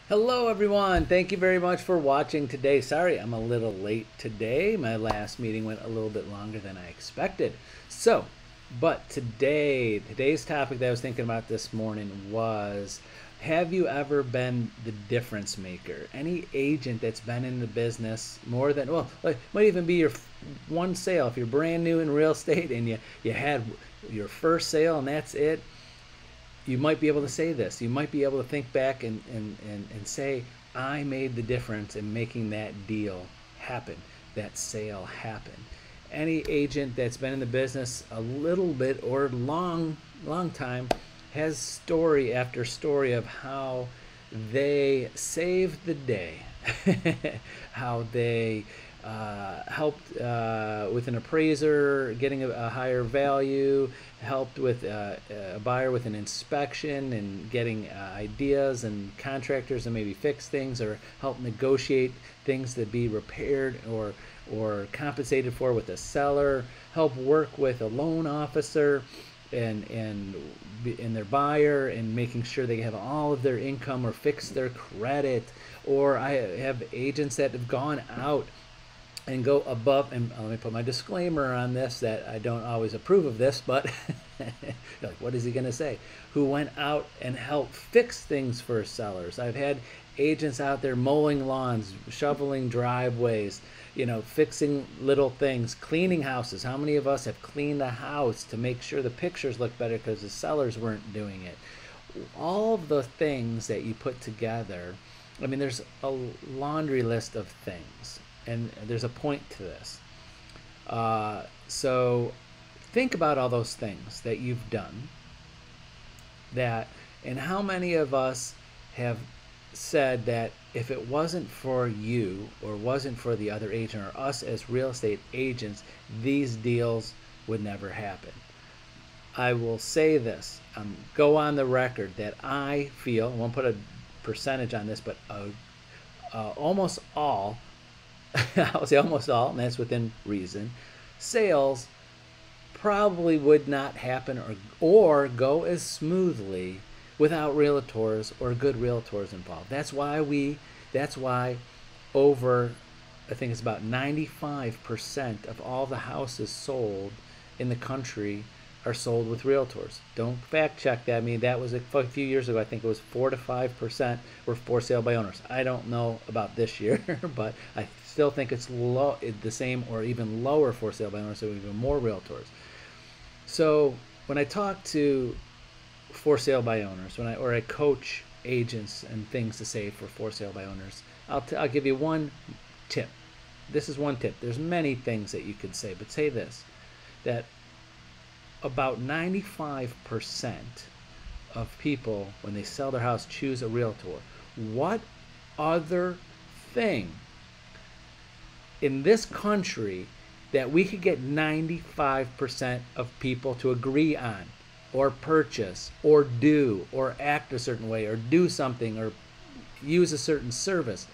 Hello, everyone. Thank you very much for watching today. Sorry, I'm a little late today. My last meeting went a little bit longer than I expected. But today's topic that I was thinking about this morning was, have you ever been the difference maker? Any agent that's been in the business more than, well, like, might even be your one sale. If you're brand new in real estate and you had your first sale and that's it, you might be able to say this. You might be able to think back and say, I made the difference in making that deal happen, that sale happen. Any agent that's been in the business a little bit or long time has story after story of how they saved the day, how they helped with an appraiser getting a higher value, helped with a buyer with an inspection and getting ideas and contractors to maybe fix things, or help negotiate things to be repaired or compensated for with a seller, help work with a loan officer and their buyer and making sure they have all of their income or fix their credit. Or I have agents that have gone out and go above, and let me put my disclaimer on this that I don't always approve of this, but like, what is he going to say? Who went out and helped fix things for sellers. I've had agents out there mowing lawns, shoveling driveways, fixing little things, cleaning houses. How many of us have cleaned a house to make sure the pictures look better because the sellers weren't doing it? All of the things that you put together, I mean, there's a laundry list of things. And there's a point to this. So think about all those things that you've done. And how many of us have said that if it wasn't for you or wasn't for the other agent or us as real estate agents, these deals would never happen? I will say this, go on the record that I feel, I won't put a percentage on this, but almost all, I'll say almost all, and that's within reason, sales probably would not happen or go as smoothly without realtors or good realtors involved. That's why over, I think it's about 95% of all the houses sold in the country are sold with realtors. Don't fact check that. I mean, that was a few years ago. I think it was 4 to 5% were for sale by owners. I don't know about this year, but I still think it's the same or even lower for sale by owners, so even more realtors. So when I talk to for sale by owners, or I coach agents and things to say for sale by owners, I'll give you one tip. This is one tip. There's many things that you could say, but say this, that about 95% of people, when they sell their house, choose a realtor. What other thing in this country that we could get 95% of people to agree on or purchase or do or act a certain way or do something or use a certain service?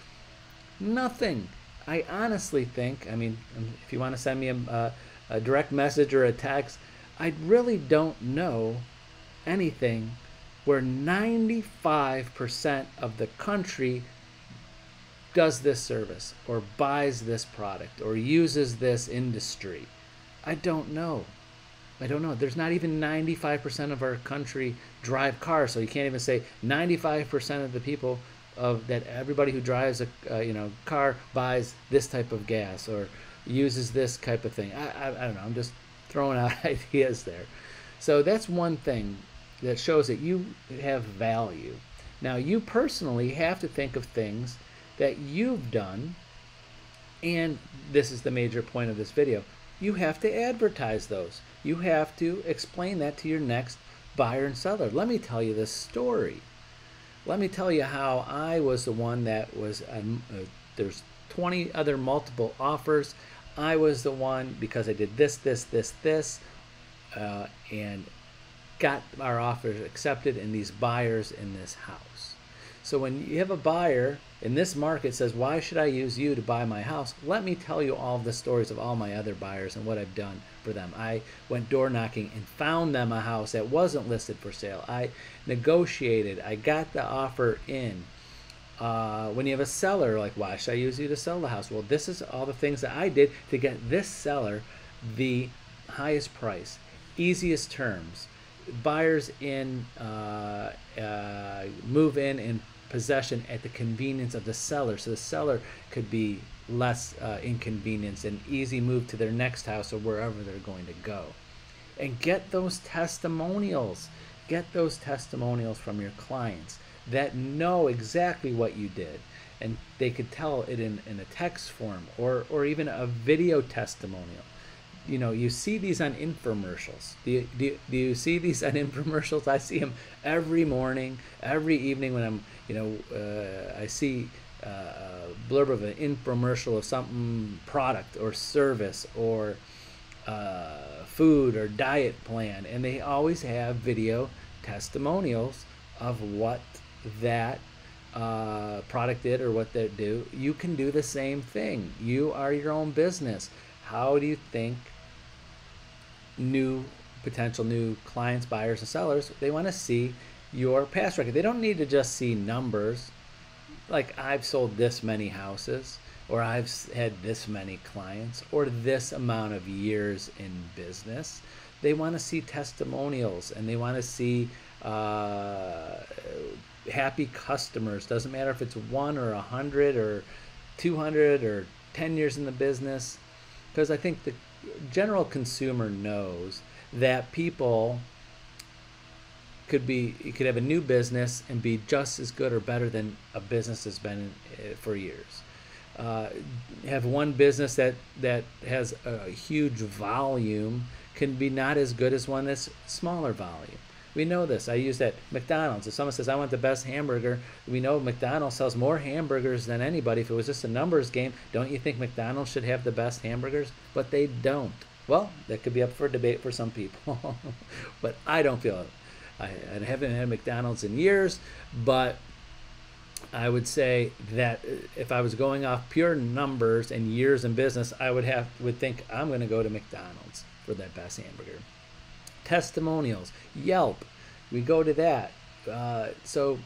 Nothing. I honestly think, I mean, if you want to send me a direct message or a text, I really don't know anything where 95% of the country does this service or buys this product or uses this industry. I don't know. There's not even 95% of our country drive cars, so you can't even say 95% of the people that everybody who drives a car buys this type of gas or uses this type of thing. I don't know. I'm just throwing out ideas there. So that's one thing that shows that you have value. Now, you personally have to think of things that you've done, and this is the major point of this video. You have to advertise those. You have to explain that to your next buyer and seller. Let me tell you this story. Let me tell you how I was the one that was, there's 20 other multiple offers. I was the one, because I did this, and got our offers accepted and these buyers in this house. So when you have a buyer in this market says, why should I use you to buy my house? Let me tell you all the stories of all my other buyers and what I've done for them. I went door knocking and found them a house that wasn't listed for sale. I negotiated. I got the offer in. When you have a seller, like, why should I use you to sell the house? Well, this is all the things that I did to get this seller the highest price, easiest terms, buyers in, move in possession at the convenience of the seller, so the seller could be less inconvenience and easy move to their next house or wherever they're going to go. And get those testimonials. Get those testimonials from your clients that know exactly what you did, and they could tell it in a text form or even a video testimonial. You know, you see these on infomercials. Do you see these on infomercials? I see them every morning, every evening when I'm, I see a blurb of an infomercial of something, product or service or food or diet plan, and they always have video testimonials of what that product did or what they do. You can do the same thing. You are your own business. How do you think potential new clients, buyers, and sellers, they want to see your past record? They don't need to just see numbers like I've sold this many houses, or I've had this many clients, or this amount of years in business. They want to see testimonials, and they want to see happy customers. Doesn't matter if it's 1 or 100 or 200 or 10 years in the business, because I think the general consumer knows that people could have a new business and be just as good or better than a business has been for years. Have one business that has a huge volume can be not as good as one that's smaller volume. We know this. I use that McDonald's. If someone says, I want the best hamburger, we know McDonald's sells more hamburgers than anybody. If it was just a numbers game, don't you think McDonald's should have the best hamburgers? But they don't. Well, that could be up for debate for some people. But I don't feel it. I haven't had McDonald's in years, but I would say that if I was going off pure numbers and years in business, I would think I'm going to go to McDonald's for that best hamburger. Testimonials, Yelp, we go to that. So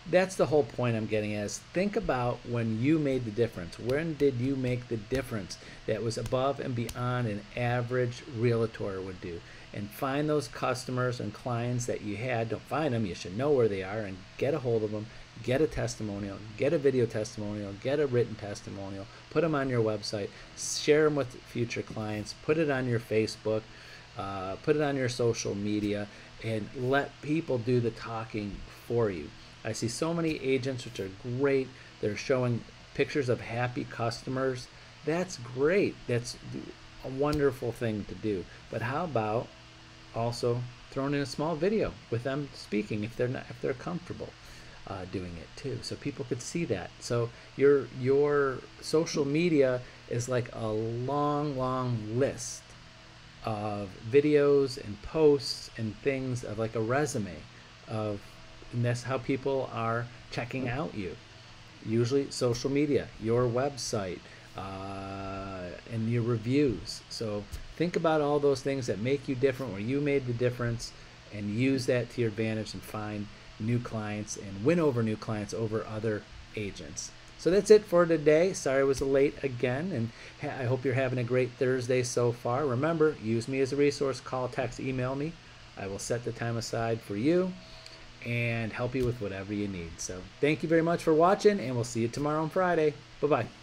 that's the whole point I'm getting at, is think about when you made the difference. When did you make the difference that was above and beyond an average realtor would do? And find those customers and clients that you had. Don't find them, you should know where they are and get a hold of them. Get a testimonial, get a video testimonial, get a written testimonial, put them on your website, share them with future clients, put it on your Facebook, put it on your social media, and let people do the talking for you. I see so many agents, which are great. They're showing pictures of happy customers. That's great. That's a wonderful thing to do. But how about also throwing in a small video with them speaking if they're comfortable doing it too, so people could see that. So your social media is like a long list of videos and posts and things of like a resume of, and that's how people are checking out you. Usually social media, your website, and your reviews. So think about all those things that make you different, where you made the difference, and use that to your advantage and find new clients and win over new clients over other agents. So that's it for today. Sorry I was late again, and I hope you're having a great Thursday so far. Remember, use me as a resource. Call, text, email me. I will set the time aside for you and help you with whatever you need. So thank you very much for watching, and we'll see you tomorrow on Friday. Bye-bye.